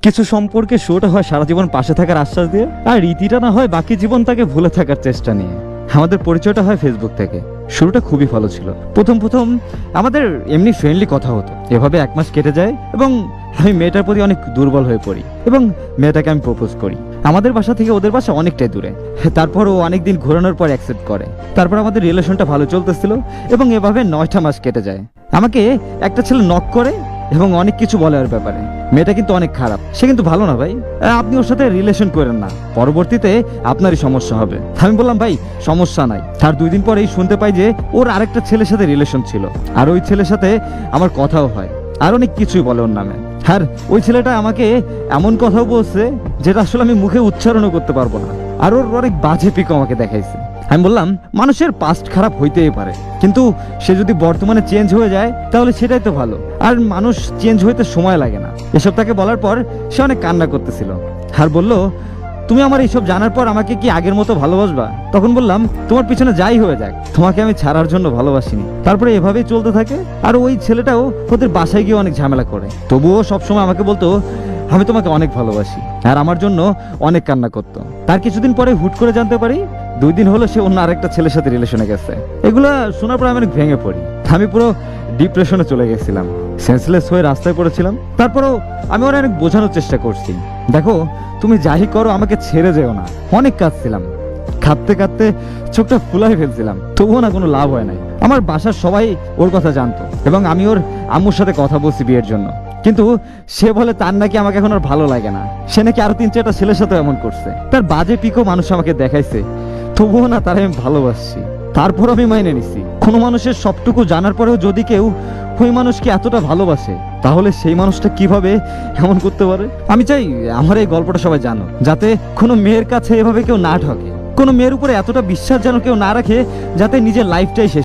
কিছু সম্পর্কে শুরুটা হয় সারা জীবন পাশে থাকার আশ্বাস দিয়ে, আর রীতিটা না হয় বাকি জীবন তাকে ভুলে থাকার চেষ্টা নিয়ে। আমাদের পরিচয়টা হয় ফেসবুক থেকে। শুরুটা খুবই ভালো ছিল। প্রথম আমাদের এমনি ফ্রেন্ডলি কথা হতো। এভাবে 1 মাস কেটে যায় এবং আমি মেয়েটার প্রতি অনেক দুর্বল হয়ে পড়ি এবং মেয়েটাকে আমি প্রপোজ করি। আমাদের বাসা থেকে ওদের বাসা অনেকটাই দূরে। তারপর ও অনেকদিন ঘোরানোর পর অ্যাকসেপ্ট করে। তারপর আমাদের রিলেশনটা ভালো চলতেছিল এবং এভাবে 9টা মাস কেটে যায়। আমাকে একটা ছেলে নক করে এবং অনেক কিছু বলে ওর ব্যাপারে। মেয়েটা কিন্তু অনেক খারাপ, সে কিন্তু ভালো না ভাই, আপনি ওর সাথে রিলেশন করেন না, পরবর্তীতে আপনারই সমস্যা হবে। আমি বললাম ভাই সমস্যা নাই। তার 2 দিন পরেই শুনতে পাই যে ওর আরেকটা ছেলের সাথে রিলেশন ছিল, আর ওই ছেলের সাথে আমার কথাও হয়, আর অনেক কিছুই বলে ওর নামে। আর ওই ছেলেটা আমাকে এমন কথাও বলছে যেটা আসলে আমি মুখে উচ্চারণও করতে পারবো না, আর ওর অনেক বাজে পিক আমাকে দেখাইছে। আমি বললাম মানুষের পাস্ট খারাপ হইতেই পারে, কিন্তু সে যদি বর্তমানে চেঞ্জ হয়ে যায় তাহলে সেটাই তো ভালো, আর মানুষ চেঞ্জ হইতে সময় লাগে না। এসব তাকে বলার পর সে অনেক কান্না করতেছিল আর বলল, তুমি আমার এইসব জানার পর আমাকে কি আগের মতো ভালোবাসবা? তখন বললাম, তোমার পিছনে যাই হয়ে যাক, তোমাকে আমি ছাড়ার জন্য ভালোবাসিনি। তারপরে এভাবেই চলতে থাকে। আর ওই ছেলেটাও ওদের বাসায় গিয়ে অনেক ঝামেলা করে, তবুও সবসময় আমাকে বলতো আমি তোমাকে অনেক ভালোবাসি, আর আমার জন্য অনেক কান্না করতো। তার কিছুদিন পরে হুট করে জানতে পারি 2 দিন হলো সে অন্য আরেকটা ছেলের সাথে রিলেশনে গেছে। এগুলা শোনার পর আমি অনেক ভেঙে পড়ি। আমি পুরো ডিপ্রেশনে চলে গেছিলাম, সেন্সলেস হয়ে রাস্তায় পড়েছিলাম। তারপরেও আমি ওরা অনেক বোঝানোর চেষ্টা করছি, দেখো তুমি যাই করো আমাকে ছেড়ে যেও না। অনেক কাঁদছিলাম, কাঁদতে কাঁদতে চোখটা ফুলাই ফেলছিলাম, তবুও না কোনো লাভ হয় নাই। আমার বাসার সবাই ওর কথা জানতো এবং আমি ওর আম্মুর সাথে কথা বলছি বিয়ের জন্য, কিন্তু সে বলে তার নাকি আমাকে এখন আর ভালো লাগে না। সে নাকি আরো 3-4টা ছেলের সাথে এমন করছে। তার বাজে পিকও মানুষ আমাকে দেখাইছে, তবুও না তারে আমি ভালোবাসছি। তারপর আমি মাইনে নিছি, কোনো মানুষের সবটুকু জানার পরেও যদি কেউ ওই মানুষকে এতটা ভালোবাসে, তাহলে সেই মানুষটা কিভাবে এমন করতে পারে। আমি চাই আমার এই গল্পটা সবাই জানো, যাতে কোনো মেয়ের কাছে এভাবে কেউ না ঠকে, কোনো মেয়ের উপরে এতটা বিশ্বাস যেন কেউ না রাখে, যাতে নিজের লাইফটাই শেষ